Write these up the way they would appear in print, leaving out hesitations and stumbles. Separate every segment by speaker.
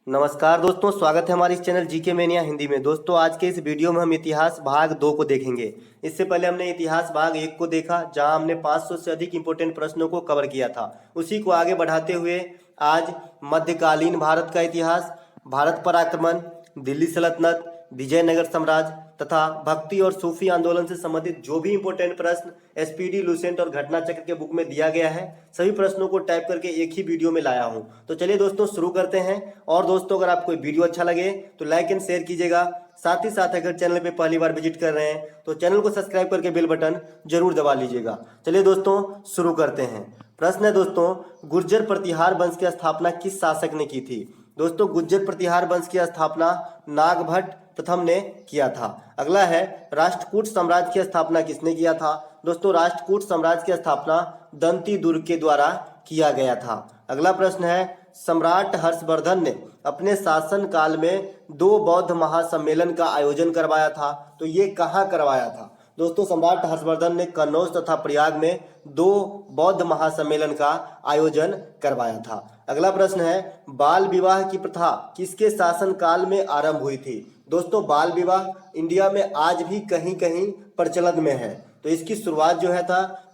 Speaker 1: नमस्कार दोस्तों, स्वागत है हमारे इस चैनल जीके मेनिया हिंदी में। दोस्तों, आज के इस वीडियो में हम इतिहास भाग 2 को देखेंगे। इससे पहले हमने इतिहास भाग 1 को देखा, जहां हमने 500 से अधिक इंपोर्टेंट प्रश्नों को कवर किया था। उसी को आगे बढ़ाते हुए आज मध्यकालीन भारत का इतिहास, भारत पर आक्रमण, दिल्ली सल्तनत, विजयनगर साम्राज्य तथा भक्ति और सूफी आंदोलन से संबंधित जो भी इंपोर्टेंट प्रश्न एसपीडी, लूसेंट और घटना चक्र के बुक में दिया गया है, सभी प्रश्नों को टाइप करके एक ही वीडियो में लाया हूं। तो चलिए दोस्तों शुरू करते हैं। और दोस्तों, अगर आपको वीडियो अच्छा लगे तो लाइक एंड शेयर कीजिएगा। साथ ही साथ अगर चैनल पे पहली बार विजिट कर रहे हैं तो चैनल को सब्सक्राइब करके बेल बटन जरूर दबा लीजिएगा। चलिए दोस्तों शुरू करते हैं। प्रश्न है दोस्तों, गुर्जर प्रतिहार वंश की स्थापना किस शासक ने की थी? दोस्तों, गुर्जर प्रतिहार वंश की स्थापना नागभट्ट प्रथम ने किया था। अगला है, राष्ट्रकूट साम्राज्य की स्थापना किसने किया था? दोस्तों, राष्ट्रकूट साम्राज्य की स्थापना दंती दुर्ग के द्वारा किया गया था। अगला प्रश्न है, सम्राट हर्षवर्धन ने अपने शासन काल में 2 बौद्ध महासम्मेलन का आयोजन करवाया था, तो ये कहाँ करवाया था? दोस्तों, सम्राट हर्षवर्धन ने कन्नौज तथा प्रयाग में 2 बौद्ध महासम्मेलन का आयोजन करवाया था। अगला प्रश्न है, बाल विवाह की प्रथा किसके शासन काल में आरंभ हुई थी? दोस्तों, बाल विवाह इंडिया में आज भी कहीं कहीं प्रचलन में है, तो इसकी शुरुआत जो है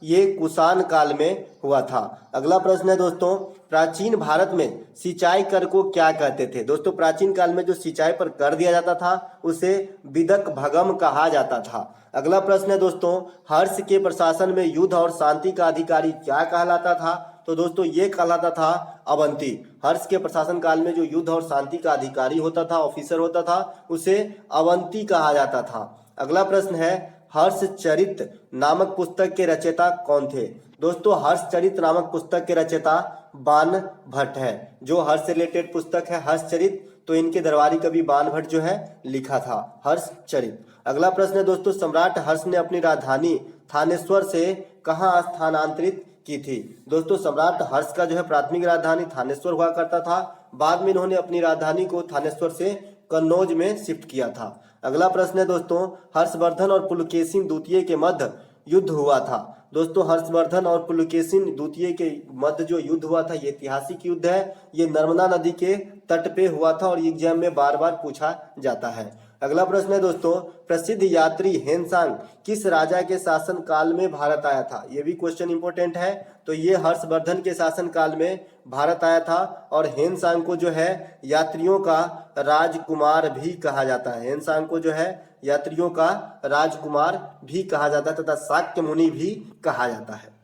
Speaker 1: ये कुषाण काल में हुआ था। अगला प्रश्न है दोस्तों, प्राचीन भारत में सिंचाई कर को क्या कहते थे? दोस्तों, प्राचीन काल में जो सिंचाई पर कर दिया जाता था उसे विदक भगम कहा जाता था। अगला प्रश्न है दोस्तों, हर्ष के प्रशासन में युद्ध और शांति का अधिकारी क्या कहलाता था? तो दोस्तों, ये कहलाता था अवंती। हर्ष के प्रशासन काल में जो युद्ध और शांति का अधिकारी होता था, ऑफिसर होता था, उसे अवंती कहा जाता था। अगला प्रश्न है, हर्षचरित नामक पुस्तक के रचयिता कौन थे? दोस्तों, हर्षचरित नामक पुस्तक के रचयिता बाण भट्ट है। जो हर्ष से रिलेटेड पुस्तक है हर्षचरित, तो इनके दरबारी कवि बाण भट्ट जो है लिखा था हर्षचरित। अगला प्रश्न है दोस्तों, सम्राट हर्ष ने अपनी राजधानी थानेश्वर से कहाँ स्थानांतरित की थी? दोस्तों, सम्राट हर्ष का जो है प्राथमिक राजधानी थानेश्वर हुआ करता था। बाद में इन्होंने अपनी राजधानी को थानेश्वर से कन्नौज में शिफ्ट किया था। अगला प्रश्न है दोस्तों, हर्षवर्धन और पुलकेशिन द्वितीय के मध्य युद्ध हुआ था। दोस्तों, हर्षवर्धन और पुलकेशिन द्वितीय के मध्य जो युद्ध हुआ था ये ऐतिहासिक युद्ध है। ये नर्मदा नदी के तट पे हुआ था और एग्जाम में बार बार पूछा जाता है। अगला प्रश्न है दोस्तों, प्रसिद्ध यात्री हेनसांग किस राजा के शासन काल में भारत आया था? ये भी क्वेश्चन इंपॉर्टेंट है। तो ये हर्षवर्धन के शासन काल में भारत आया था और हेनसांग को जो है यात्रियों का राजकुमार भी कहा जाता है। हेनसांग को जो है यात्रियों का राजकुमार भी कहा जाता है तथा शाक्य मुनि भी कहा जाता है।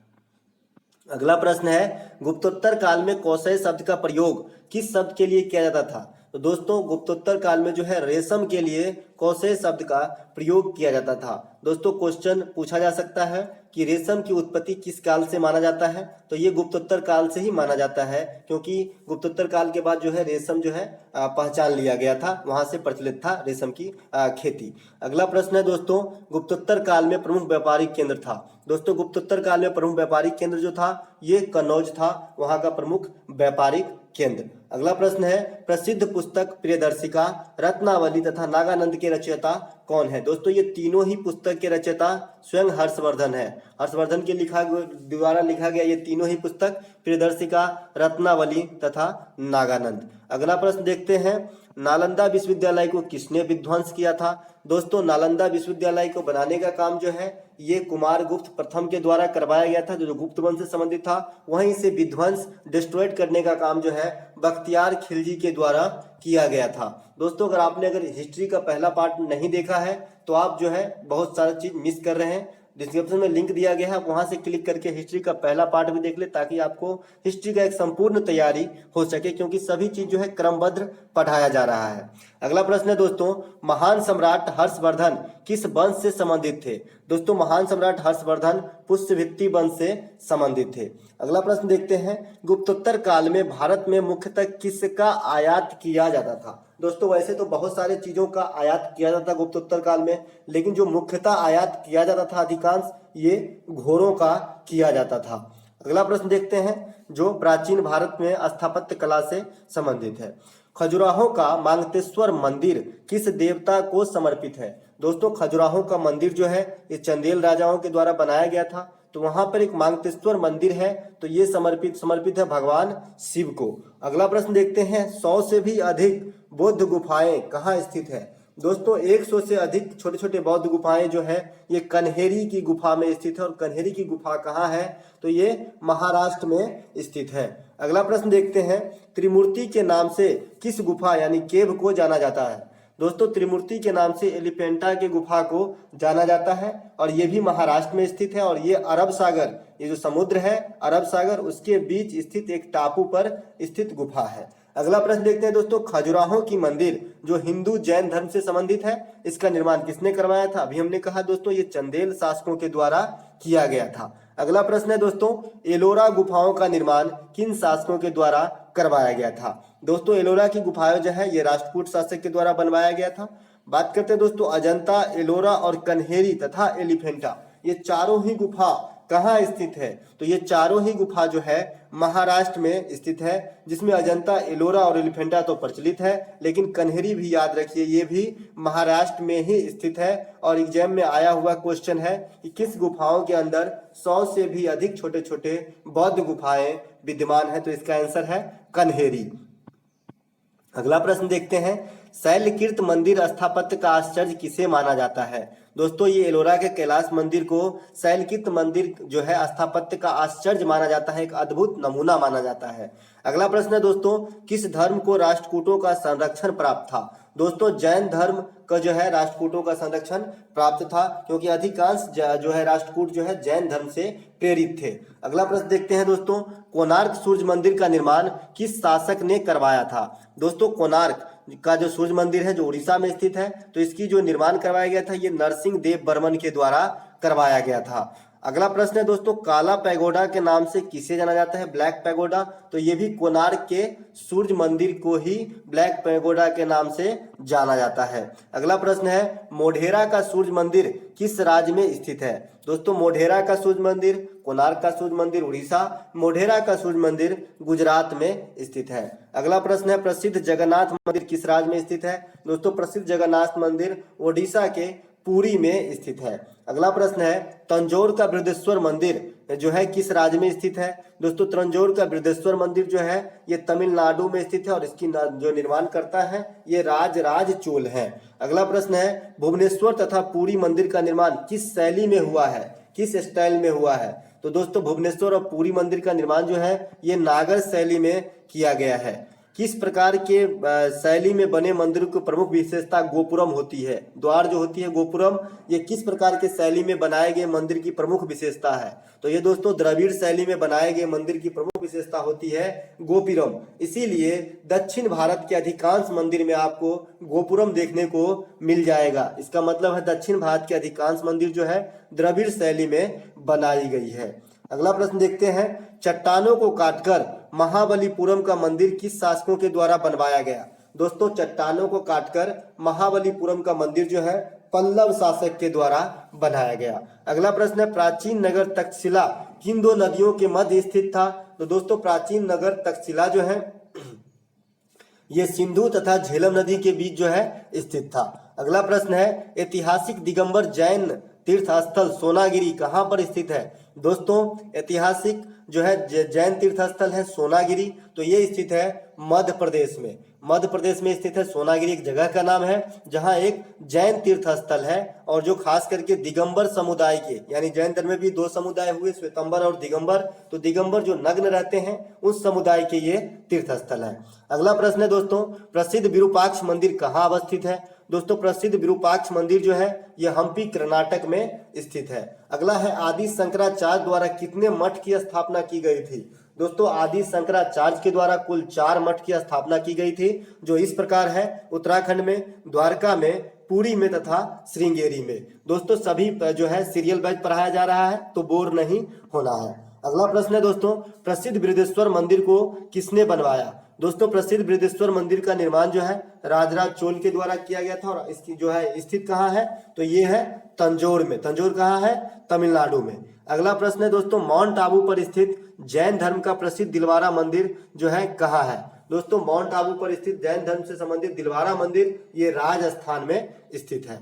Speaker 1: अगला प्रश्न है, गुप्तोत्तर काल में कौशय शब्द का प्रयोग किस शब्द के लिए किया जाता था? तो दोस्तों, गुप्तोत्तर काल में जो है रेशम के लिए कौशय शब्द का प्रयोग किया जाता था। दोस्तों, क्वेश्चन पूछा जा सकता है कि रेशम की उत्पत्ति किस काल से माना जाता है? तो ये गुप्तोत्तर काल से ही माना जाता है, क्योंकि गुप्तोत्तर काल के बाद जो है रेशम जो है पहचान लिया गया था, वहां से प्रचलित था रेशम की खेती। अगला प्रश्न है दोस्तों, गुप्तोत्तर काल में प्रमुख व्यापारिक केंद्र था। दोस्तों, गुप्तोत्तर काल में प्रमुख व्यापारिक केंद्र जो था ये कन्नौज था, वहां का प्रमुख व्यापारिक केंद्र। अगला प्रश्न है, प्रसिद्ध पुस्तक प्रियदर्शिका, रत्नावली तथा नागानंद के रचयिता कौन है? दोस्तों, ये तीनों ही पुस्तक के रचयिता स्वयं हर्षवर्धन है। हर्षवर्धन के द्वारा लिखा गया ये तीनों ही पुस्तक प्रियदर्शिका, रत्नावली तथा नागानंद। अगला प्रश्न देखते हैं, नालंदा विश्वविद्यालय को किसने विध्वंस किया था? दोस्तों, नालंदा विश्वविद्यालय को बनाने का काम जो है ये कुमारगुप्त प्रथम के द्वारा करवाया गया था, जो गुप्त वंश से संबंधित था। वहीं से विध्वंस डिस्ट्रॉयड करने का काम जो है बख्तियार खिलजी के द्वारा किया गया था। दोस्तों, अगर हिस्ट्री का पहला पार्ट नहीं देखा है तो आप जो है बहुत सारी चीज मिस कर रहे हैं। डिस्क्रिप्शन में लिंक दिया गया है, वहां से क्लिक करके हिस्ट्री का पहला पार्ट भी देख ले, ताकि आपको हिस्ट्री का एक संपूर्ण तैयारी हो सके, क्योंकि सभी चीज जो है क्रमबद्ध पढ़ाया जा रहा है। अगला प्रश्न है दोस्तों, महान सम्राट हर्षवर्धन किस वंश से संबंधित थे? दोस्तों, महान सम्राट हर्षवर्धन पुष्यभित्ति वंश से संबंधित थे। अगला प्रश्न देखते हैं, गुप्तोत्तर काल में भारत में मुख्यतः किसका आयात किया जाता था? दोस्तों, वैसे तो बहुत सारे चीजों का आयात किया जाता था गुप्तोत्तर काल में, लेकिन जो मुख्यतः आयात किया जाता था अधिकांश ये घोड़ों का किया जाता था। अगला प्रश्न देखते हैं, जो प्राचीन भारत में स्थापत्य कला से संबंधित है। खजुराहो का मांगतेश्वर मंदिर किस देवता को समर्पित है? दोस्तों, खजुराहो का मंदिर जो है ये चंदेल राजाओं के द्वारा बनाया गया था। तो वहां पर एक मांगतेश्वर मंदिर है, तो ये समर्पित है भगवान शिव को। अगला प्रश्न देखते हैं, 100 से भी अधिक बौद्ध गुफाएं कहाँ स्थित है? दोस्तों 100 से अधिक छोटे छोटे बौद्ध गुफाएं जो है ये कन्हेरी की गुफा में स्थित है। और कन्हेरी की गुफा कहाँ है? तो ये महाराष्ट्र में स्थित है। अगला प्रश्न देखते हैं, त्रिमूर्ति के नाम से किस गुफा यानी केव को जाना जाता है? दोस्तों त्रिमूर्ति के नाम से एलिफेंटा के गुफा को जाना जाता है और ये भी महाराष्ट्र में स्थित है। और ये अरब सागर, ये जो समुद्र है अरब सागर, उसके बीच स्थित एक टापू पर स्थित गुफा है। अगला प्रश्न देखते हैं दोस्तों, खजुराहो की मंदिर जो हिंदू जैन धर्म से संबंधित है, इसका निर्माण किसने करवाया था? अभी हमने कहा दोस्तों ये चंदेल शासकों के द्वारा किया गया था। अगला प्रश्न है दोस्तों, एलोरा गुफाओं का निर्माण किन शासकों के द्वारा करवाया गया था? दोस्तों एलोरा की गुफाएं जो है ये राष्ट्रकूट शासक के द्वारा बनवाया गया था। बात करते हैं दोस्तों, अजंता, एलोरा और कन्हेरी तथा एलिफेंटा, ये चारों ही गुफा कहाँ स्थित है? तो ये चारों ही गुफा जो है महाराष्ट्र में स्थित है, जिसमें अजंता, एलोरा और एलिफेंटा तो प्रचलित है, लेकिन कन्हेरी भी याद रखिए ये भी महाराष्ट्र में ही स्थित है। और एग्जाम में आया हुआ क्वेश्चन है कि किस गुफाओं के अंदर 100 से भी अधिक छोटे छोटे बौद्ध गुफाएं विद्यमान है? तो इसका आंसर है कन्हेरी। अगला प्रश्न देखते हैं, शैलकीर्त मंदिर स्थापत्य का आश्चर्य किसे माना जाता है? दोस्तों ये एलोरा के कैलाश मंदिर को शैलकीर्त मंदिर जो है स्थापत्य का आश्चर्य माना जाता है, एक अद्भुत नमूना माना जाता है। अगला प्रश्न है दोस्तों, किस धर्म को राष्ट्रकूटों का संरक्षण प्राप्त था? दोस्तों जैन धर्म का जो है राष्ट्रकूटों का संरक्षण प्राप्त था, क्योंकि अधिकांश जो है राष्ट्रकूट जो है जैन धर्म से प्रेरित थे। अगला प्रश्न देखते हैं दोस्तों, कोणार्क सूर्य मंदिर का निर्माण किस शासक ने करवाया था? दोस्तों कोणार्क का जो सूर्य मंदिर है जो उड़ीसा में स्थित है, तो इसकी जो निर्माण करवाया गया था ये नरसिंह देव बर्मन के द्वारा करवाया गया था। अगला प्रश्न है दोस्तों, काला पैगोडा के नाम से किसे जाना जाता है? ब्लैक पैगोडा, तो ये भी कोणार्क के सूर्य मंदिर को ही ब्लैक पैगोडा के नाम से जाना जाता है। अगला प्रश्न है, मोढेरा का सूर्य मंदिर किस राज्य में स्थित है? दोस्तों मोढेरा का सूर्य मंदिर, कोणार्क का सूर्य मंदिर उड़ीसा, मोढेरा का सूर्य मंदिर गुजरात में स्थित है। अगला प्रश्न है, प्रसिद्ध जगन्नाथ मंदिर किस राज्य में स्थित है? दोस्तों प्रसिद्ध जगन्नाथ मंदिर ओडिशा के पुरी में स्थित है। अगला प्रश्न है, तंजौर का बृहदेश्वर मंदिर जो है किस राज्य में स्थित है? दोस्तों तंजौर का बृहदेश्वर मंदिर जो है ये तमिलनाडु में स्थित है और इसकी जो निर्माण करता है ये राज चोल है। अगला प्रश्न है, भुवनेश्वर तथा पुरी मंदिर का निर्माण किस शैली में हुआ है, किस स्टाइल में हुआ है? तो दोस्तों भुवनेश्वर और पुरी मंदिर का निर्माण जो है ये नागर शैली में किया गया है। किस प्रकार के शैली में बने मंदिर की प्रमुख विशेषता गोपुरम होती है? द्वार जो होती है गोपुरम, ये किस प्रकार के शैली में बनाए गए मंदिर की प्रमुख विशेषता है? तो ये दोस्तों द्रविड़ शैली में बनाए गए मंदिर की प्रमुख विशेषता होती है गोपुरम। इसीलिए दक्षिण भारत के अधिकांश मंदिर में आपको गोपुरम देखने को मिल जाएगा। इसका मतलब है दक्षिण भारत के अधिकांश मंदिर जो है द्रविड़ शैली में बनाई गई है। अगला प्रश्न देखते हैं, चट्टानों को काटकर महाबलीपुरम का मंदिर किस शासकों के द्वारा बनवाया गया? दोस्तों चट्टानों को काटकर महाबलीपुरम का मंदिर जो है पल्लव शासक के द्वारा बनाया गया। अगला प्रश्न है, प्राचीन नगर तक्षशिला किन दो नदियों के मध्य स्थित था? तो दोस्तों प्राचीन नगर तक्षशिला जो है ये सिंधु तथा झेलम नदी के बीच जो है स्थित था। अगला प्रश्न है, ऐतिहासिक दिगंबर जैन तीर्थ स्थल सोनागिरी कहाँ पर स्थित है? दोस्तों ऐतिहासिक जो है जैन तीर्थ स्थल है सोनागिरी, तो ये स्थित है मध्य प्रदेश में। मध्य प्रदेश में स्थित है सोनागिरी, एक जगह का नाम है जहां एक जैन तीर्थ स्थल है और जो खास करके दिगंबर समुदाय के, यानी जैन धर्म में भी दो समुदाय हुए श्वेतंबर और दिगंबर, तो दिगंबर जो नग्न रहते हैं उस समुदाय के ये तीर्थ स्थल है। अगला प्रश्न है दोस्तों, प्रसिद्ध विरूपाक्ष मंदिर कहाँ अवस्थित है? दोस्तों प्रसिद्ध विरूपाक्ष मंदिर जो है यह हम्पी कर्नाटक में स्थित है। अगला है, आदि शंकराचार्य द्वारा कितने मठ की स्थापना की गई थी? दोस्तों आदि शंकराचार्य के द्वारा कुल 4 मठ की स्थापना की गई थी, जो इस प्रकार है, उत्तराखंड में, द्वारका में, पुरी में तथा श्रृंगेरी में। दोस्तों सभी जो है सीरियल वाइज पढ़ाया जा रहा है, तो बोर नहीं होना है। अगला प्रश्न है दोस्तों, प्रसिद्ध बृहदेश्वर मंदिर को किसने बनवाया? दोस्तों प्रसिद्ध बृहदेश्वर मंदिर का निर्माण जो है राजराज चोल के द्वारा किया गया था और इसकी जो है स्थित कहाँ है? तो ये है तंजौर में। तंजौर कहाँ है? तमिलनाडु में। अगला प्रश्न है दोस्तों, माउंट आबू पर स्थित जैन धर्म का प्रसिद्ध दिलवारा मंदिर जो है कहाँ है? दोस्तों माउंट आबू पर स्थित जैन धर्म से संबंधित दिलवारा मंदिर ये राजस्थान में स्थित है।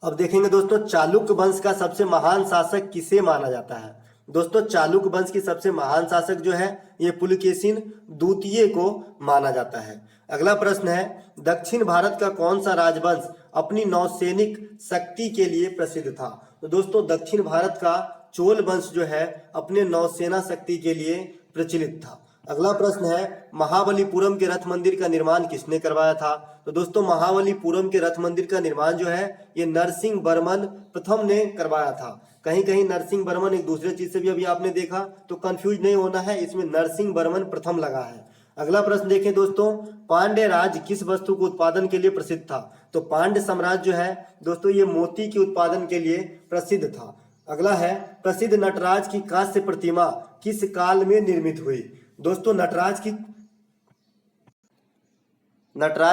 Speaker 1: अब देखेंगे दोस्तों, चालुक्य वंश का सबसे महान शासक किसे माना जाता है। दोस्तों, चालुक्य वंश की सबसे महान शासक जो है ये पुलकेशिन द्वितीय को माना जाता है। अगला प्रश्न है, दक्षिण भारत का कौन सा राजवंश अपनी नौसैनिक शक्ति के लिए प्रसिद्ध था। तो दोस्तों, दक्षिण भारत का चोल वंश जो है अपने नौसेना शक्ति के लिए प्रचलित था। अगला प्रश्न है, महाबलीपुरम के रथ मंदिर का निर्माण किसने करवाया था। तो दोस्तों, महाबलीपुरम के रथ मंदिर का निर्माण जो है ये नरसिंह वर्मन प्रथम ने करवाया था। कहीं कहीं नरसिंह वर्मन एक दूसरे चीज से भी अभी आपने देखा, तो कंफ्यूज नहीं होना है, इसमें नरसिंह वर्मन प्रथम लगा है। अगला प्रश्न देखें दोस्तों, पांड्य राज किस वस्तु के उत्पादन के लिए प्रसिद्ध था। तो पांड्य साम्राज्य जो है दोस्तों ये मोती के उत्पादन के लिए प्रसिद्ध था। अगला है, प्रसिद्ध नटराज की कांस्य प्रतिमा किस काल में निर्मित हुई। दोस्तों, नटराज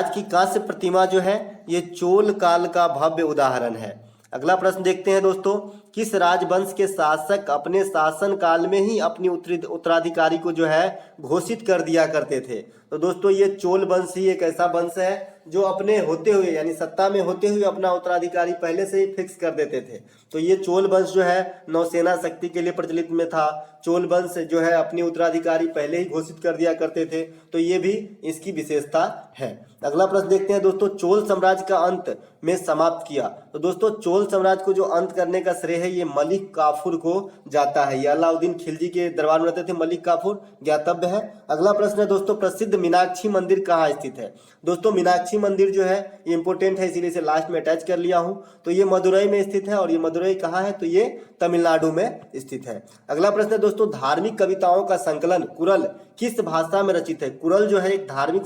Speaker 1: की कांस्य प्रतिमा जो है ये चोल काल का भव्य उदाहरण है। अगला प्रश्न देखते हैं दोस्तों, किस राजवंश के शासक अपने शासन काल में ही अपनी उत्तराधिकारी को जो है घोषित कर दिया करते थे। तो दोस्तों, ये चोल वंश ही एक ऐसा वंश है जो अपने होते हुए यानी सत्ता में होते हुए अपना उत्तराधिकारी पहले से ही फिक्स कर देते थे। तो ये चोल वंश जो है नौसेना शक्ति के लिए प्रचलित में था। चोल वंश जो है अपनी उत्तराधिकारी पहले ही घोषित कर दिया करते थे, तो ये भी इसकी विशेषता है। अगला प्रश्न देखते हैं दोस्तों, चोल साम्राज्य का अंत में समाप्त किया। तो दोस्तों, चोल साम्राज्य को जो अंत करने का श्रेय है ये मलिक काफूर को जाता है। ये अलाउद्दीन खिलजी के दरबार में रहते थे मलिक काफूर, ज्ञातव्य है। अगला प्रश्न है दोस्तों, प्रसिद्ध मीनाक्षी मंदिर कहाँ स्थित है। दोस्तों, मीनाक्षी मंदिर जो है ये इंपोर्टेंट है, इसीलिए इसे लास्ट में अटैच कर लिया हूं। तो ये मदुरई में स्थित है, और ये मदुरई कहाँ है, तो ये तमिलनाडु में स्थित है। अगला प्रश्न है दोस्तों, धार्मिक कविताओं का संकलन कुरल किस भाषा में रचित है। कुरल जो है एक धार्मिक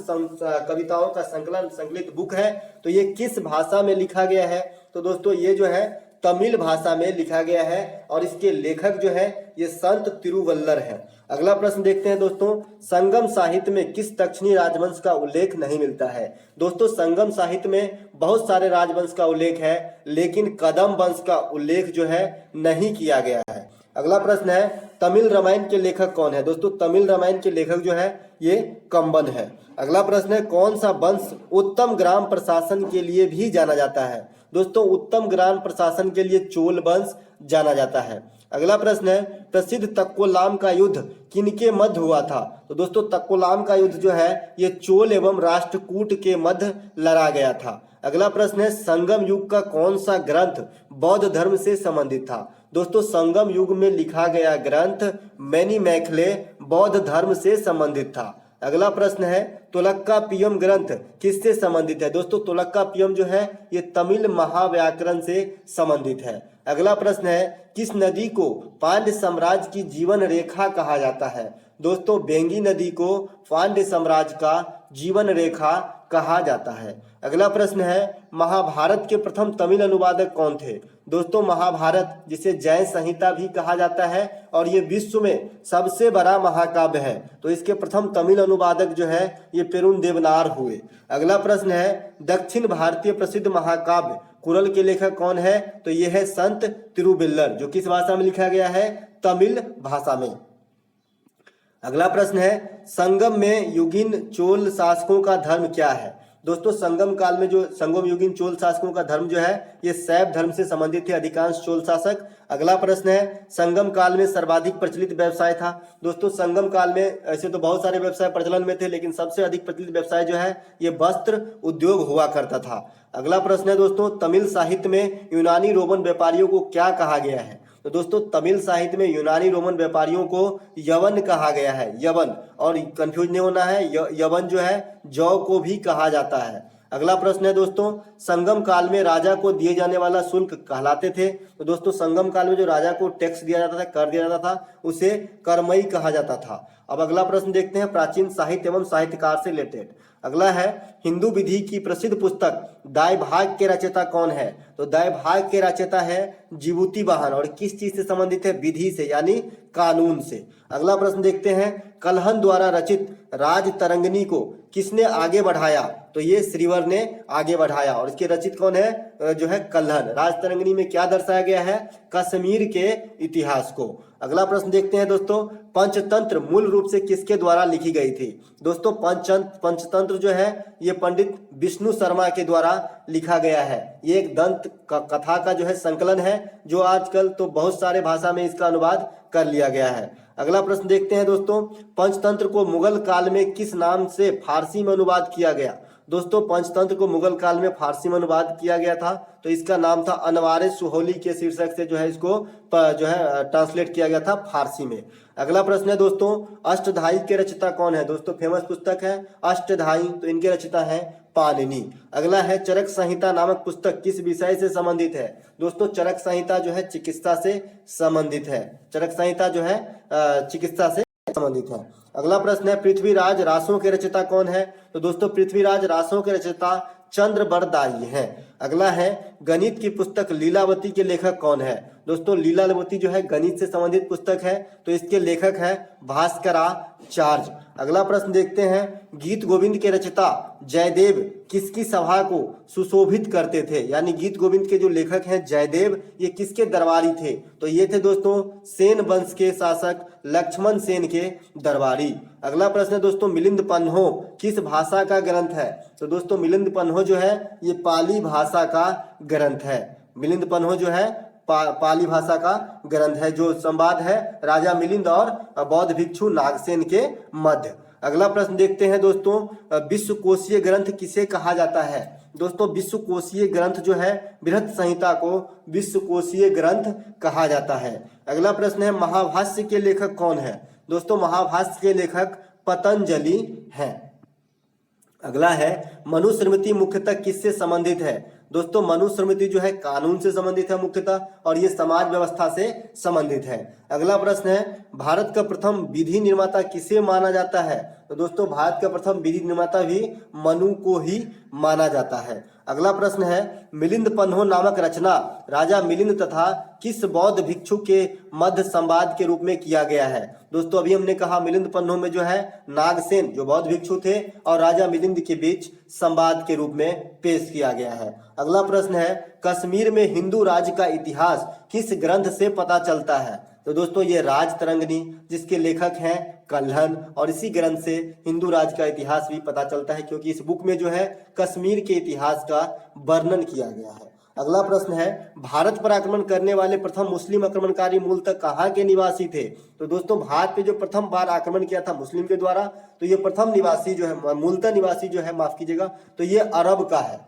Speaker 1: कविताओं का संकलन संकलित बुक है, तो ये किस भाषा में लिखा गया है। तो दोस्तों, ये जो है तमिल भाषा में लिखा गया है, और इसके लेखक जो है ये संत तिरुवल्लर है। अगला प्रश्न देखते हैं दोस्तों, संगम साहित्य में किस दक्षिणी राजवंश का उल्लेख नहीं मिलता है। दोस्तों, संगम साहित्य में बहुत सारे राजवंश का उल्लेख है, लेकिन कदम वंश का उल्लेख जो है नहीं किया गया है। अगला प्रश्न है, तमिल रामायण के लेखक कौन है। दोस्तों, तमिल रामायण के लेखक जो है ये कंबन है। अगला प्रश्न है, कौन सा वंश उत्तम ग्राम प्रशासन के लिए भी जाना जाता है। दोस्तों, उत्तम ग्राम प्रशासन के लिए चोल वंश जाना जाता है। अगला प्रश्न है, प्रसिद्ध तक्कोलाम का युद्ध किनके मध्य हुआ था। तो दोस्तों, तक्कोलाम का युद्ध जो है ये चोल एवं राष्ट्रकूट के मध्य लड़ा गया था। अगला प्रश्न है, संगम युग का कौन सा ग्रंथ बौद्ध धर्म से संबंधित था। दोस्तों, संगम युग में लिखा गया ग्रंथ मैनीमेखले बौद्ध धर्म से संबंधित था। अगला प्रश्न है, तोलक्कापियम ग्रंथ किससे संबंधित है। दोस्तों, तोलक्कापियम जो है ये तमिल महाव्याकरण से संबंधित है। अगला प्रश्न है, किस नदी को पांड्य साम्राज्य की जीवन रेखा कहा जाता है। दोस्तों, बेंगी नदी को पांड्य साम्राज्य का जीवन रेखा कहा जाता है। अगला प्रश्न है, महाभारत के प्रथम तमिल अनुवादक कौन थे। दोस्तों, महाभारत जिसे जैन संहिता भी कहा जाता है और ये विश्व में सबसे बड़ा महाकाव्य है, तो इसके प्रथम तमिल अनुवादक जो है ये पेरुंदेवनार हुए। अगला प्रश्न है, दक्षिण भारतीय प्रसिद्ध महाकाव्य कुरल के लेखक कौन है। तो ये है संत तिरुवल्लर, जो किस भाषा में लिखा गया है, तमिल भाषा में। अगला प्रश्न है, संगम में युगीन चोल शासकों का धर्म क्या है। दोस्तों, संगम काल में जो संगम युगीन चोल शासकों का धर्म जो है ये शैव धर्म से संबंधित थे अधिकांश चोल शासक। अगला प्रश्न है, संगम काल में सर्वाधिक प्रचलित व्यवसाय था। दोस्तों, संगम काल में ऐसे तो बहुत सारे व्यवसाय प्रचलन में थे, लेकिन सबसे अधिक प्रचलित व्यवसाय जो है ये वस्त्र उद्योग हुआ करता था। अगला प्रश्न है दोस्तों, तमिल साहित्य में यूनानी रोमन व्यापारियों को क्या कहा गया है। तो दोस्तों, तमिल साहित्य में यूनानी रोमन व्यापारियों को यवन कहा गया है, यवन, और कंफ्यूज नहीं होना है, यवन जो है जौ को भी कहा जाता है। अगला प्रश्न है दोस्तों, संगम काल में राजा को दिए जाने वाला शुल्क कहलाते थे। तो दोस्तों, संगम काल में जो राजा को टैक्स दिया जाता था, कर दिया जाता था, उसे करमई कहा जाता था। अब अगला प्रश्न देखते हैं, प्राचीन साहित्य एवं साहित्यकार से रिलेटेड। अगला है, हिंदू विधि की प्रसिद्ध पुस्तक दाय भाग के रचयिता कौन है। तो दाय भाग के रचयिता है जिबूती वाहन, और किस चीज से संबंधित है, विधि से यानी कानून से। अगला प्रश्न देखते हैं, कल्हन द्वारा रचित राज तरंगिणी को किसने आगे बढ़ाया। तो ये श्रीवर ने आगे बढ़ाया, और इसके रचित कौन है, जो है कल्हन। राज तरंगिणी में क्या दर्शाया गया है, कश्मीर के इतिहास को। अगला प्रश्न देखते हैं दोस्तों, पंचतंत्र मूल रूप से किसके द्वारा लिखी गई थी? दोस्तों पंचतंत्र जो है ये पंडित विष्णु शर्मा के द्वारा लिखा गया है। ये एक दंत कथा का जो है संकलन है, जो आजकल तो बहुत सारे भाषा में इसका अनुवाद कर लिया गया है। अगला प्रश्न देखते हैं दोस्तों, पंचतंत्र को मुगल काल में किस नाम से फारसी में अनुवाद किया गया? दोस्तों पंचतंत्र को मुगल काल में फारसी में अनुवाद किया गया था, तो इसका नाम था अनवारे सुहोली के शीर्षक से जो है इसको जो है ट्रांसलेट किया गया था फारसी में। अगला प्रश्न है दोस्तों, अष्टधाई के रचयिता कौन है? दोस्तों फेमस पुस्तक है अष्टधाई, तो इनके रचयिता है पाणिनि। अगला है चरक संहिता नामक पुस्तक किस विषय से संबंधित है? दोस्तों चरक संहिता जो है चिकित्सा से संबंधित है। चरक संहिता जो है चिकित्सा से संबंधित है। अगला प्रश्न है, पृथ्वीराज रासों के रचयिता कौन है? तो दोस्तों पृथ्वीराज रासों के रचयिता चंद्रबरदाई हैं। अगला है, गणित की पुस्तक लीलावती के लेखक कौन है? दोस्तों लीलावती जो है गणित से संबंधित पुस्तक है, तो इसके लेखक है भास्कराचार्य। अगला प्रश्न देखते हैं, गीत गोविंद के रचयिता जयदेव किसकी सभा को सुशोभित करते थे? यानी गीत गोविंद के जो लेखक हैं जयदेव, ये किसके दरबारी थे? तो ये थे दोस्तों सेन वंश के शासक लक्ष्मण सेन के दरबारी। अगला प्रश्न है दोस्तों, मिलिंद पन्हो किस भाषा का ग्रंथ है? तो दोस्तों मिलिंद पन्हो जो है ये पाली भाषा का ग्रंथ है। मिलिंद पन्हो जो है पाली भाषा का ग्रंथ है, जो संवाद है राजा मिलिंद और बौद्ध भिक्षु नागसेन के मध्य। अगला प्रश्न देखते हैं दोस्तों, विश्वकोशीय ग्रंथ किसे कहा जाता है? दोस्तों विश्वकोशीय ग्रंथ जो है बृहत संहिता को विश्वकोशीय ग्रंथ कहा जाता है। अगला प्रश्न है, महाभाष्य के लेखक कौन है? दोस्तों महाभाष्य के लेखक पतंजलि हैं। अगला है, मनुस्मृति मुख्यतः किससे संबंधित है? दोस्तों मनुस्मृति जो है कानून से संबंधित है मुख्यतः, और ये समाज व्यवस्था से संबंधित है। अगला प्रश्न है, भारत का प्रथम विधि निर्माता किसे माना जाता है? तो दोस्तों भारत का प्रथम विधि निर्माता भी मनु को ही माना जाता है। अगला प्रश्न है, मिलिंद पन्हो नामक रचना राजा मिलिंद तथा किस बौद्ध भिक्षु के मध्य संवाद के रूप में किया गया है? दोस्तों अभी हमने कहा मिलिंद पन्हो में जो है नागसेन जो बौद्ध भिक्षु थे और राजा मिलिंद के बीच संवाद के रूप में पेश किया गया है। अगला प्रश्न है, कश्मीर में हिंदू राज्य का इतिहास किस ग्रंथ से पता चलता है? तो दोस्तों ये राज तरंगिणी, जिसके लेखक हैं कल्हण, और इसी ग्रंथ से हिंदू राज्य का इतिहास भी पता चलता है, क्योंकि इस बुक में जो है कश्मीर के इतिहास का वर्णन किया गया है। अगला प्रश्न है, भारत पर आक्रमण करने वाले प्रथम मुस्लिम आक्रमणकारी मूलतः कहाँ के निवासी थे? तो दोस्तों भारत पे जो प्रथम बार आक्रमण किया था मुस्लिम के द्वारा, तो ये प्रथम निवासी जो है मूलतः निवासी जो है, माफ कीजिएगा, तो ये अरब का है।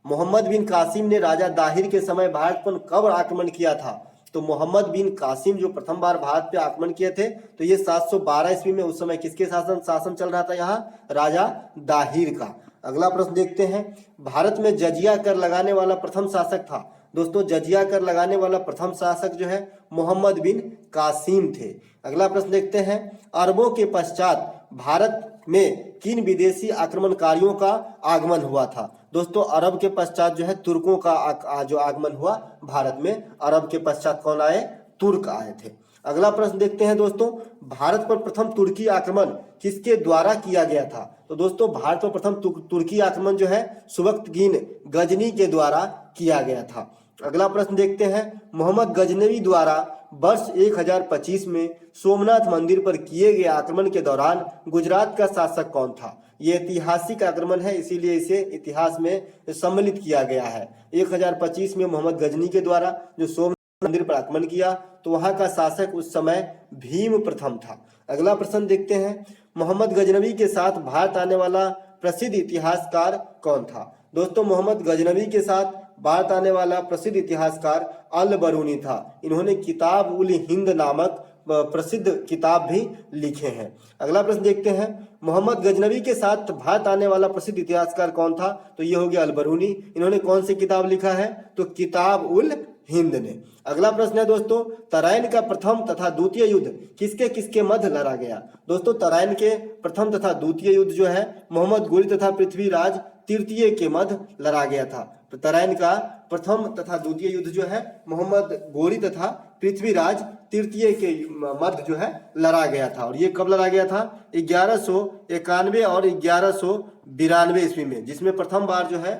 Speaker 1: मोहम्मद बिन कासिम ने राजा दाहिर के समय भारत पर कब आक्रमण किया था? तो मोहम्मद बिन कासिम जो प्रथम बार भारत पे आक्रमण किए थे, तो ये 712 ईस्वी में, उस समय किसके शासन चल रहा था यहाँ? राजा दाहिर का। अगला प्रश्न देखते हैं, भारत में जजिया कर लगाने वाला प्रथम शासक था? दोस्तों जजिया कर लगाने वाला प्रथम शासक जो है मोहम्मद बिन कासिम थे। अगला प्रश्न देखते हैं, अरबों के पश्चात भारत में किन विदेशी आक्रमणकारियों का आगमन हुआ था? दोस्तों अरब के पश्चात जो है तुर्कों का जो आगमन हुआ भारत में। अरब के पश्चात कौन आए? तुर्क आए थे। अगला प्रश्न देखते हैं दोस्तों, भारत पर प्रथम तुर्की आक्रमण किसके द्वारा किया गया था? तो दोस्तों भारत पर प्रथम तुर्की आक्रमण जो है सुबक्तगीन गजनी के द्वारा किया गया था। अगला प्रश्न देखते हैं, मोहम्मद गजनवी द्वारा वर्ष 1025 में सोमनाथ मंदिर पर किए गए आक्रमण के दौरान गुजरात का शासक कौन था? ये ऐतिहासिक आक्रमण है, इसीलिए इसे इतिहास में सम्मिलित किया गया है। 1025 में मोहम्मद गजनी के द्वारा जो सोमनाथ मंदिर पर आक्रमण किया, तो वहां का शासक उस समय भीम प्रथम था। अगला प्रश्न देखते हैं, मोहम्मद गजनवी के साथ भारत आने वाला प्रसिद्ध इतिहासकार कौन था? दोस्तों मोहम्मद गजनवी के साथ भारत आने वाला प्रसिद्ध इतिहासकार अल बरूनी था। इन्होंने किताब उल हिंद नामक प्रसिद्ध किताब भी लिखे हैं। अगला प्रश्न देखते हैं, मोहम्मद गजनवी के साथ भारत आने वाला प्रसिद्ध इतिहासकार कौन था? तो ये हो गया अल बरूनी। इन्होंने कौन सी किताब लिखा है? तो किताब उल हिंद ने। अगला प्रश्न है दोस्तों, तराइन का प्रथम तथा द्वितीय युद्ध किसके किसके मध्य लड़ा गया? दोस्तों तराइन के प्रथम तथा द्वितीय युद्ध जो है मोहम्मद गोरी तथा पृथ्वीराज तृतीय के मध्य लड़ा गया था। तो तराइन का प्रथम तथा द्वितीय युद्ध जो है मोहम्मद गोरी तथा पृथ्वीराज तृतीय के मध्य जो है लड़ा गया था। और ये कब लड़ा गया था? 1191 और 1192 ईस्वी में, जिसमें प्रथम बार जो है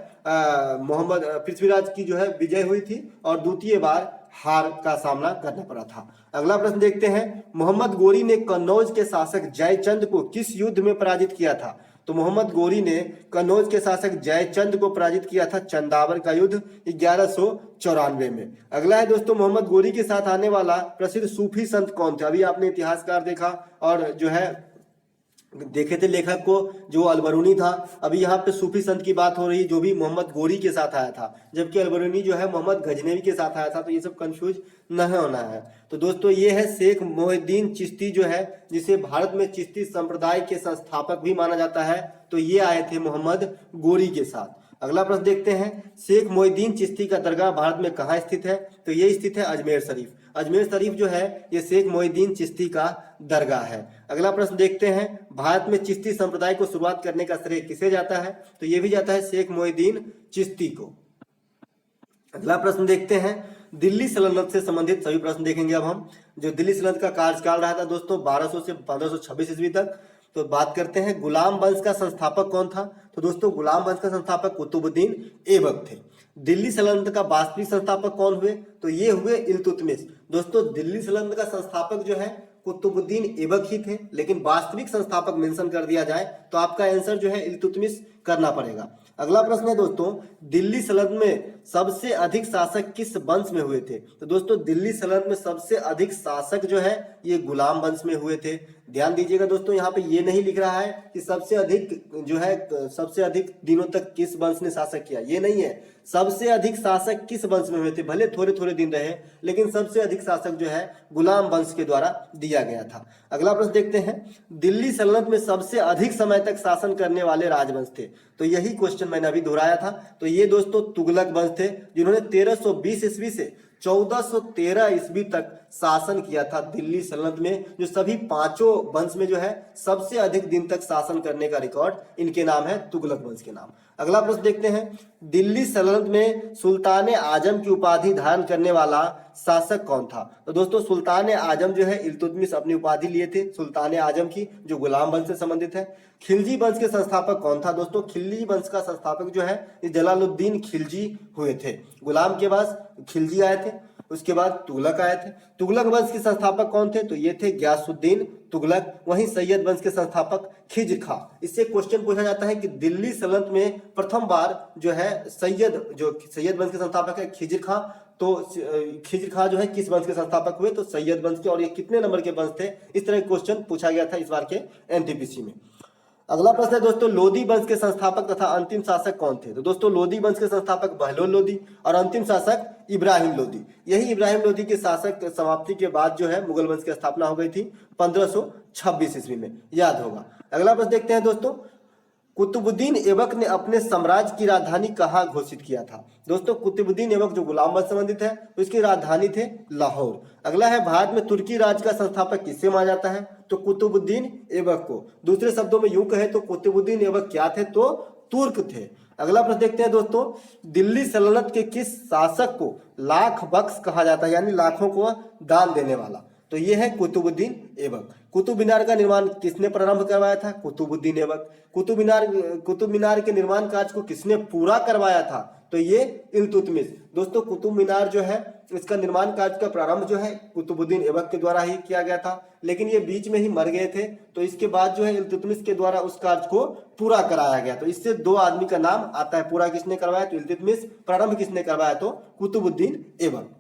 Speaker 1: मोहम्मद पृथ्वीराज की जो है विजय हुई थी और द्वितीय बार हार का सामना करना पड़ा था। अगला प्रश्न देखते हैं, मोहम्मद गोरी ने कन्नौज के शासक जयचंद को किस युद्ध में पराजित किया था? तो मोहम्मद गोरी ने कन्नौज के शासक जयचंद को पराजित किया था चंदावर का युद्ध 1194 में। अगला है दोस्तों, मोहम्मद गोरी के साथ आने वाला प्रसिद्ध सूफी संत कौन थे? अभी आपने इतिहासकार देखा और जो है देखे थे लेखक को, जो अलबरूनी था। अभी यहाँ पे सूफी संत की बात हो रही जो भी मोहम्मद गोरी के साथ आया था, जबकि अलबरूनी जो है मोहम्मद गजनवी के साथ आया था। तो ये सब कंफ्यूज न होना है। तो दोस्तों ये है शेख मोहिउद्दीन चिश्ती जो है, जिसे भारत में चिश्ती संप्रदाय के संस्थापक भी माना जाता है। तो ये आए थे मोहम्मद गोरी के साथ। अगला प्रश्न देखते हैं, शेख मोहिउद्दीन चिश्ती का दरगाह भारत में कहाँ स्थित है? तो ये स्थित है अजमेर शरीफ। अजमेर शरीफ जो है ये शेख मोहिउद्दीन चिश्ती का दरगाह है। अगला प्रश्न देखते हैं, भारत में चिश्ती संप्रदाय को शुरुआत करने का श्रेय किसे जाता है? तो ये भी जाता है शेख मोहिउद्दीन चिश्ती को। अगला प्रश्न देखते हैं, दिल्ली सल्तनत से संबंधित सभी प्रश्न देखेंगे अब हम। जो दिल्ली सल्तनत का कार्यकाल रहा था दोस्तों 1200 से 1526 ईस्वी तक। तो बात करते हैं, गुलाम वंश का संस्थापक कौन था? तो दोस्तों गुलाम वंश का संस्थापक कुतुबुद्दीन ऐबक थे। दिल्ली सल्तनत का वास्तविक संस्थापक कौन हुए? तो ये हुए इल्तुतमिश। दोस्तों दिल्ली सल्तनत का संस्थापक जो है कुतुबुद्दीन ऐबक ही थे, लेकिन वास्तविक संस्थापक मेंशन कर दिया जाए तो आपका आंसर जो है इल्तुतमिश करना पड़ेगा। अगला प्रश्न है दोस्तों, दिल्ली सल्तनत में सबसे अधिक शासक किस वंश में हुए थे? तो दोस्तों दिल्ली सल्तनत में सबसे अधिक शासक जो है ये गुलाम वंश में हुए थे। ध्यान दीजिएगा दोस्तों, यहाँ पे ये नहीं लिख रहा है कि सबसे अधिक जो है सबसे अधिक दिनों तक किस वंश ने शासक किया, ये नहीं है। सबसे अधिक शासक किस वंश में हुए थे, भले थोड़े थोड़े दिन रहे, लेकिन सबसे अधिक शासक जो है गुलाम वंश के द्वारा दिया गया था। अगला प्रश्न देखते हैं, दिल्ली सल्तनत में सबसे अधिक समय तक शासन करने वाले राजवंश थे? तो यही क्वेश्चन मैंने अभी दोहराया था। तो ये दोस्तों तुगलक वंश थे, जिन्होंने 1320 ईस्वी से 1413 ईस्वी तक शासन किया था दिल्ली सल्तनत में। जो सभी पांचों वंश में जो है सबसे अधिक दिन तक शासन करने का रिकॉर्ड इनके नाम है, तुगलक वंश के नाम। अगला प्रश्न देखते हैं, दिल्ली सल्तनत में सुल्तान आजम की उपाधि धारण करने वाला शासक कौन था? तो दोस्तों सुल्तान आजम जो है इल्तुतमिश अपनी उपाधि लिए थे सुल्तान आजम की, जो गुलाम वंश से संबंधित है। खिलजी वंश के संस्थापक कौन था? दोस्तों खिलजी वंश का संस्थापक जो है जलालुद्दीन खिलजी हुए थे। गुलाम के बाद खिलजी आए थे, उसके बाद तुगलक आए थे। तुगलक वंश के संस्थापक कौन थे? तो ये थे गयासुद्दीन तुगलक। वहीं सैयद वंश के संस्थापक खिज्र खां। इससे क्वेश्चन पूछा जाता है कि दिल्ली सल्तनत में प्रथम बार जो है सैयद वंश के संस्थापक है खिज्र खां। तो खिज्र खां जो है किस वंश के संस्थापक हुए? तो सैयद वंश के। और ये कितने नंबर के वंश थे? इस तरह क्वेश्चन पूछा गया था इस बार के एनटीपीसी में। अगला प्रश्न है दोस्तों, लोधी वंश के संस्थापक तथा अंतिम शासक कौन थे? तो दोस्तों लोधी वंश के संस्थापक बहलोल लोधी और अंतिम शासक इब्राहिम लोधी। यही इब्राहिम लोधी के शासक समाप्ति के बाद जो है मुगल वंश की स्थापना हो गई थी 1526 ईस्वी में, याद होगा। अगला प्रश्न देखते हैं दोस्तों, कुतुबुद्दीन ऐबक ने अपने साम्राज्य की राजधानी कहाँ घोषित किया था? दोस्तों कुतुबुद्दीन ऐबक जो गुलाम वंश संबंधित है तो इसकी राजधानी थे लाहौर। अगला है, भारत में तुर्की राज्य का संस्थापक किससे माना जाता है? तो कुतुबुद्दीन ऐबक को। दूसरे शब्दों में यूं कहे तो कुतुबुद्दीन ऐबक क्या थे? तो तुर्क थे। अगला प्रश्न देखते हैं दोस्तों, दिल्ली सल्तनत के किस शासक को लाख बख्श कहा जाता है, यानी लाखों को दान देने वाला? तो ये है कुतुबुद्दीन ऐबक। कुतुब मीनार का निर्माण किसने प्रारंभ करवाया था? कुतुबुद्दीन ऐबक। कुतुब मीनार के निर्माण कार्य को किसने पूरा करवाया था? तो ये इल्तुतमिश। दोस्तों कुतुब मीनार जो है इसका निर्माण कार्य का प्रारंभ जो है कुतुबुद्दीन ऐबक के द्वारा ही किया गया था, लेकिन ये बीच में ही मर गए थे। तो इसके बाद जो है इल्तुतमिश के द्वारा उस कार्य को पूरा कराया गया। तो इससे दो आदमी का नाम आता है। पूरा किसने करवाया? तो इल्तुतमिश। प्रारंभ किसने करवाया? तो कुतुबुद्दीन ऐबक।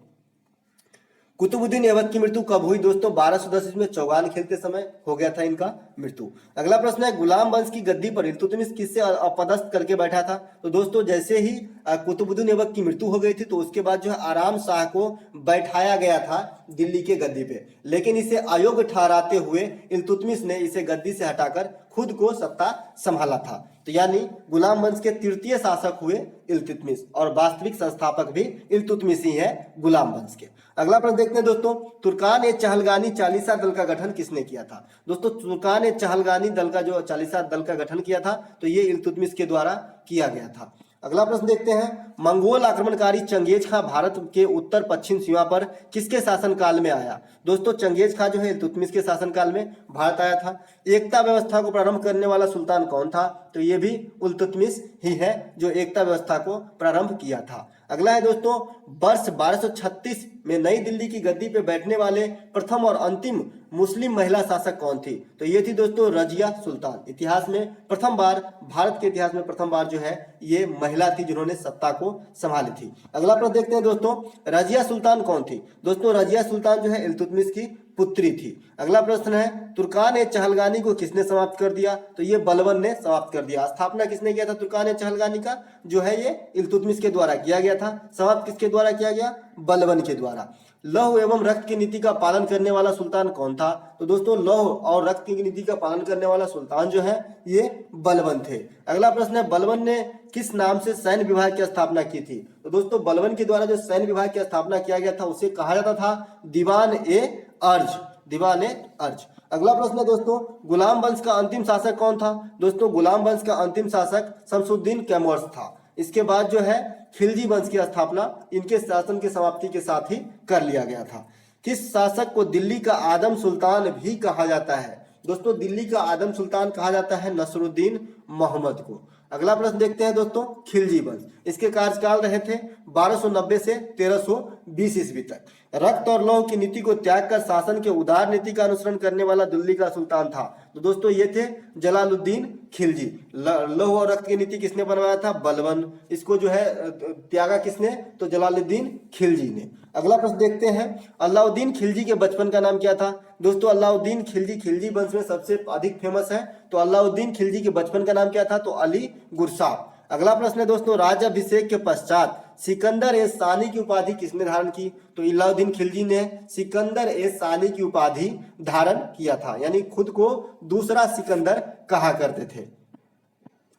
Speaker 1: कुतुबुद्दीन ऐबक की मृत्यु कब हुई? दोस्तों 1210 ईस्वी में चौगान खेलते समय हो गया था इनका मृत्यु। अगला प्रश्न है, गुलाम वंश की गद्दी पर इल्तुतमिश किससे अपदस्थ करके बैठा था? तो दोस्तों जैसे ही कुतुबुद्दीन ऐबक की मृत्यु हो गई थी तो उसके बाद जो है आराम शाह को बैठाया गया था दिल्ली के गद्दी पे, लेकिन इसे अयोग्य ठहराते हुए इल्तुतमिश ने इसे गद्दी से हटाकर खुद को सत्ता संभाला था। तो यानी गुलाम वंश के तृतीय शासक हुए इल्तुतमिश और वास्तविक संस्थापक भी इल्तुतमिश ही है गुलाम वंश के। अगला प्रश्न देखते हैं दोस्तों, तुर्कान ए चहलगानी चालीसा दल का गठन किसने किया था? दोस्तों तुर्कान ए चहलगानी दल का जो चालीसा दल का गठन किया था तो ये इल्तुतमिश के द्वारा किया गया था। अगला प्रश्न देखते हैं, मंगोल आक्रमणकारी चंगेज खां भारत के उत्तर पश्चिम सीमा पर किसके शासनकाल में आया? दोस्तों चंगेज खां जो है इल्तुतमिश के शासनकाल में भारत आया था। एकता व्यवस्था को प्रारंभ करने वाला सुल्तान कौन था? तो ये भी इल्तुतमिश ही है जो एकता व्यवस्था को प्रारंभ किया था। अगला है दोस्तों, वर्ष 1236 में नई दिल्ली की गद्दी पे बैठने वाले प्रथम और अंतिम मुस्लिम महिला शासक कौन थी? तो ये थी दोस्तों रजिया सुल्तान। इतिहास में प्रथम बार, भारत के इतिहास में प्रथम बार जो है ये महिला थी जिन्होंने सत्ता को संभाली थी। अगला प्रश्न देखते हैं दोस्तों, रजिया सुल्तान कौन थी? दोस्तों रजिया सुल्तान जो है इल्तुतमिश की पुत्री थी। अगला प्रश्न है, तुर्कान ए चहलगानी को किसने समाप्त कर दिया? तो ये बलबन ने समाप्त कर दिया। स्थापना किसने किया था तुर्कान ए चहलगानी का? जो है ये इल्तुतमिश के द्वारा किया गया था। समाप्त किसके द्वारा किया गया? बलबन के द्वारा। लौह एवं रक्त की नीति का पालन करने वाला सुल्तान कौन था? तो दोस्तों लौह और रक्त की नीति का पालन करने वाला सुल्तान जो है ये बलबन थे। अगला प्रश्न है, बलबन ने किस नाम से सैन्य विभाग की स्थापना की थी? तो दोस्तों बलबन के द्वारा जो सैन्य विभाग की स्थापना किया गया था उसे कहा जाता था दीवान ए अर्ज, दीवान ए अर्ज। अगला प्रश्न है दोस्तों, गुलाम वंश का अंतिम शासक कौन था? दोस्तों गुलाम वंश का अंतिम शासक शमसुद्दीन कैमर्स था। इसके बाद जो है खिलजी वंश की स्थापना इनके शासन की समाप्ति के साथ ही कर लिया गया था। किस शासक को दिल्ली का आदम सुल्तान भी कहा जाता है? दोस्तों दिल्ली का आदम सुल्तान कहा जाता है नसरुद्दीन मोहम्मद को। अगला प्रश्न देखते हैं दोस्तों, खिलजी वंश, इसके कार्यकाल रहे थे 1290 से 1320 ईस्वी तक। रक्त और लौह की नीति को त्याग कर शासन के उदार नीति का अनुसरण करने वाला दिल्ली का सुल्तान था। तो दोस्तों ये थे जलालुद्दीन खिलजी। लौह और रक्त की नीति किसने बनवाया था? बलबन। इसको जो है त्यागा किसने? तो जलालुद्दीन खिलजी ने। अगला प्रश्न देखते हैं, अलाउद्दीन खिलजी के बचपन का नाम क्या था? दोस्तों अलाउद्दीन खिलजी खिलजी वंश में सबसे अधिक फेमस है, तो अलाउद्दीन खिलजी के बचपन का नाम क्या था? तो अली गुरसाब। अगला प्रश्न है दोस्तों, राज्याभिषेक के पश्चात सिकंदर ए सानी की उपाधि किसने धारण की? तो अलाउद्दीन खिलजी ने सिकंदर ए सानी की उपाधि धारण किया था, यानी खुद को दूसरा सिकंदर कहा करते थे।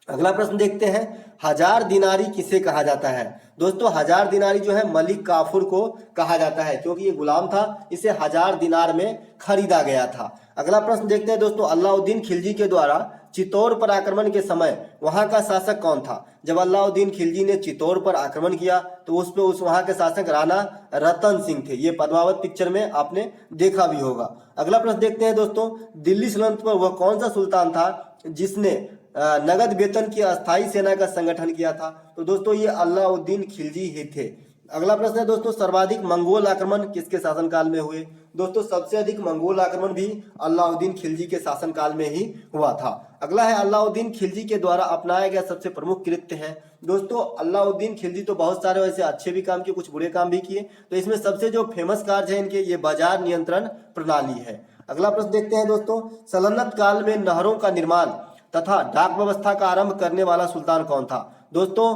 Speaker 1: अगला प्रश्न देखते हैं, हजार दिनारी किसे कहा जाता है? दोस्तों हजार दिनारी जो है मलिक काफूर को कहा जाता है, क्योंकि ये गुलाम था, इसे 1000 दिनार में खरीदा गया था। अगला प्रश्न देखते हैं दोस्तों, अलाउद्दीन खिलजी के द्वारा चित्तौड़ पर आक्रमण के समय वहां का शासक कौन था? जब अलाउद्दीन खिलजी ने चित्तौड़ पर आक्रमण किया तो उस वहां के शासक राणा रतन सिंह थे। ये पद्मावत पिक्चर में आपने देखा भी होगा। अगला प्रश्न देखते हैं दोस्तों, दिल्ली सल्तनत पर वह कौन सा सुल्तान था जिसने नगद वेतन की अस्थायी सेना का संगठन किया था? तो दोस्तों ये अलाउद्दीन खिलजी ही थे। अगला प्रश्न है दोस्तों, सर्वाधिक मंगोल आक्रमण किसके शासनकाल में हुए? दोस्तों सबसे अधिक मंगोल आक्रमण भी अलाउद्दीन खिलजी के शासनकाल में ही हुआ था। अगला है, अलाउद्दीन खिलजी के द्वारा अपनाया गया सबसे प्रमुख कृत्य है। दोस्तों अलाउद्दीन खिलजी तो बहुत सारे वैसे अच्छे भी काम किए, कुछ बुरे काम भी किए, तो इसमें सबसे जो फेमस कार्य है इनके, ये बाजार नियंत्रण प्रणाली है। अगला प्रश्न देखते हैं दोस्तों, सल्तनत काल में नहरों का निर्माण तथा डाक व्यवस्था का आरंभ करने वाला सुल्तान कौन था? दोस्तों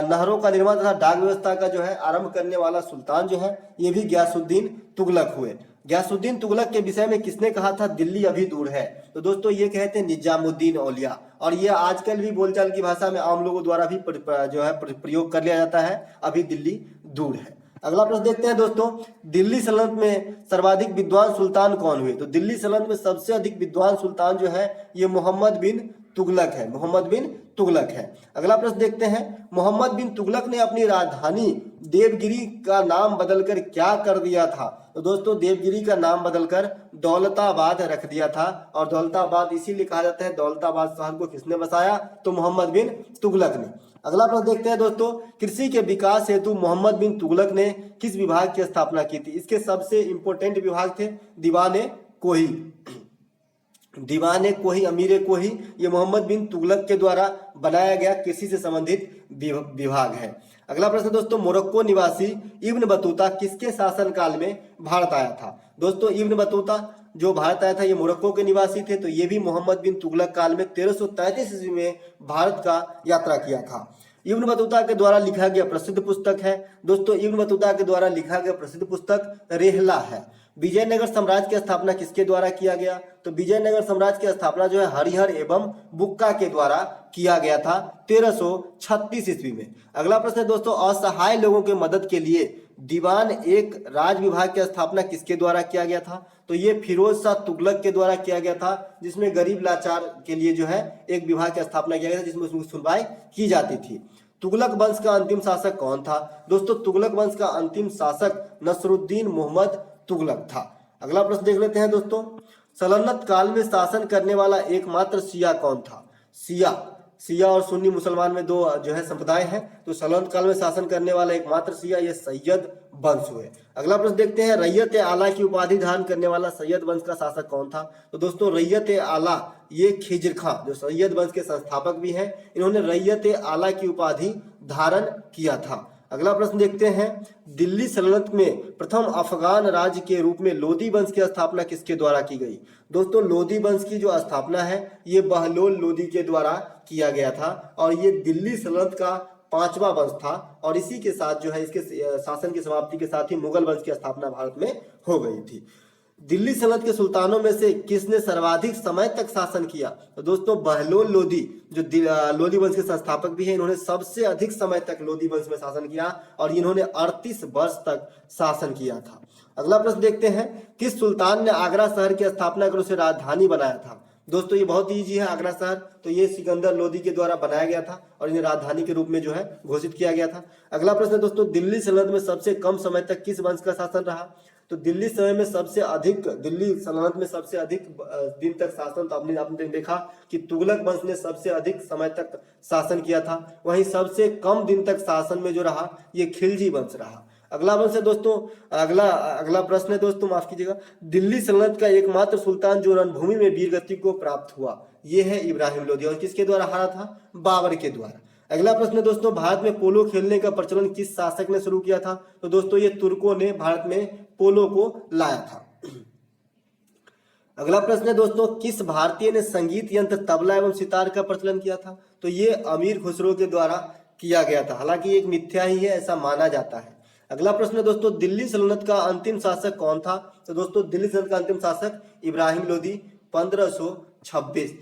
Speaker 1: नहरों का निर्माण तथा डाक व्यवस्था का जो है आरंभ करने वाला सुल्तान जो है ये भी गयासुद्दीन तुगलक हुए। गयासुद्दीन तुगलक के विषय में किसने कहा था दिल्ली अभी दूर है? तो दोस्तों ये कहते हैं निजामुद्दीन औलिया, और ये आजकल भी बोलचाल की भाषा में आम लोगों द्वारा भी जो है प्रयोग कर लिया जाता है, अभी दिल्ली दूर है। अगला प्रश्न देखते हैं दोस्तों, दिल्ली सल्तनत में सर्वाधिक विद्वान सुल्तान कौन हुए? तो दिल्ली सल्तनत में सबसे अधिक विद्वान सुल्तान जो है ये मोहम्मद बिन तुगलक है, मोहम्मद बिन तुगलक है। अगला प्रश्न देखते हैं, मोहम्मद बिन तुगलक ने अपनी राजधानी देवगिरी का नाम बदलकर क्या कर दिया था? तो दोस्तों देवगिरी का नाम बदलकर दौलताबाद रख दिया था, और दौलताबाद इसीलिए कहा जाता है, दौलताबाद शहर को किसने बसाया? तो मोहम्मद बिन तुगलक ने। अगला प्रश्न देखते हैं दोस्तों, कृषि के विकास हेतु मोहम्मद बिन तुगलक ने किस विभाग की स्थापना की थी? इसके सबसे इंपोर्टेंट विभाग थे दीवाने कोही, दीवाने कोही, अमीरे कोही, ये मोहम्मद बिन तुगलक के द्वारा बनाया गया कृषि से संबंधित विभाग है। अगला प्रश्न दोस्तों, मोरक्को निवासी इब्न बतूता किसके शासनकाल में भारत आया था? दोस्तों इब्न बतूता जो भारत आया था ये मोरक्को के निवासी थे, तो ये भी मोहम्मद बिन तुगलक काल में 1333 ईस्वी में भारत का यात्रा किया था। इब्न बतूता के द्वारा लिखा गया प्रसिद्ध पुस्तक है, दोस्तों इब्न बतूता के द्वारा लिखा गया प्रसिद्ध पुस्तक रेहला है। विजयनगर साम्राज्य की स्थापना किसके द्वारा किया गया? तो विजयनगर साम्राज्य की स्थापना जो है हरिहर एवं बुक्का के द्वारा किया गया था 1336 ईस्वी में। अगला प्रश्न है दोस्तों, असहाय लोगों की मदद के लिए दीवान एक राज विभाग की स्थापना किसके द्वारा किया गया था? तो ये फिरोज शाह तुगलक के द्वारा किया गया था, जिसमें गरीब लाचार के लिए जो है एक विभाग की स्थापना किया गया था, जिसमें उसकी सुनवाई की जाती थी। तुगलक वंश का अंतिम शासक कौन था? दोस्तों तुगलक वंश का अंतिम शासक नसरुद्दीन मोहम्मद तुगलक था। अगला प्रश्न देख लेते हैं दोस्तों, सल्तनत काल में शासन करने वाला एकमात्र शिया कौन था? शिया शिया और सुन्नी मुसलमान में दो जो है संप्रदाय हैं। तो सल्तनत काल में शासन करने वाला एकमात्र शिया ये सैयद वंश हुए। अगला प्रश्न देखते हैं, रैयत ए आला की उपाधि धारण करने वाला सैयद वंश का शासक कौन था? तो दोस्तों रैयत ए आला ये खिज्र खां जो सैयद वंश के संस्थापक भी हैं, इन्होंने रैयत ए आला की उपाधि धारण किया था। अगला प्रश्न देखते हैं, दिल्ली सल्तनत में प्रथम अफगान राज्य के रूप में लोदी वंश की स्थापना किसके द्वारा की गई? दोस्तों लोदी वंश की जो स्थापना है ये बहलोल लोदी के द्वारा किया गया था और ये दिल्ली सल्तनत का 5वां वंश था और इसी के साथ जो है इसके शासन की समाप्ति के साथ ही मुगल वंश की स्थापना भारत में हो गई थी। दिल्ली सल्तनत के सुल्तानों में से किसने सर्वाधिक समय तक शासन किया? तो दोस्तों बहलोल लोदी जो लोदी वंश के संस्थापक भी हैं, इन्होंने सबसे अधिक समय तक लोदी वंश में शासन किया और इन्होंने 38 वर्ष तक शासन किया था। अगला प्रश्न देखते हैं, किस सुल्तान ने आगरा शहर की स्थापना कर उसे राजधानी बनाया था? दोस्तों ये बहुत ईजी है, आगरा शहर तो ये सिकंदर लोदी के द्वारा बनाया गया था और इन्हें राजधानी के रूप में जो है घोषित किया गया था। अगला प्रश्न दोस्तों, दिल्ली सल्तनत में सबसे कम समय तक किस वंश का शासन रहा? तो दिल्ली सल्तनत में सबसे अधिक दिन तक शासन तो आपने देखा कि तुगलक वंश ने सबसे अधिक समय तक शासन किया था। वहीं सबसे कम दिन तक शासन में जो रहा ये खिलजी वंश रहा। अगला वंश है दोस्तों, अगला प्रश्न है दोस्तों, माफ कीजिएगा, दिल्ली सल्तनत का एकमात्र सुल्तान जो रणभूमि में वीरगति को प्राप्त हुआ ये है इब्राहिम लोदी और किसके द्वारा हारा था? बाबर के द्वारा। अगला प्रश्न है दोस्तों, भारत में पोलो खेलने का प्रचलन किस शासक ने शुरू किया था? तो दोस्तों ये तुर्कों ने भारत में पोलो को लाया था। अगला प्रश्न है दोस्तों, किस भारतीय ने संगीत यंत्र तबला एवं सितार का प्रचलन किया था? तो ये अमीर खुसरो के द्वारा किया गया था, हालांकि एक मिथ्या ही है ऐसा माना जाता है। अगला प्रश्न है दोस्तों, दिल्ली सल्तनत का अंतिम शासक कौन था? तो दोस्तों दिल्ली सल्तनत का अंतिम शासक इब्राहिम लोदी 1526।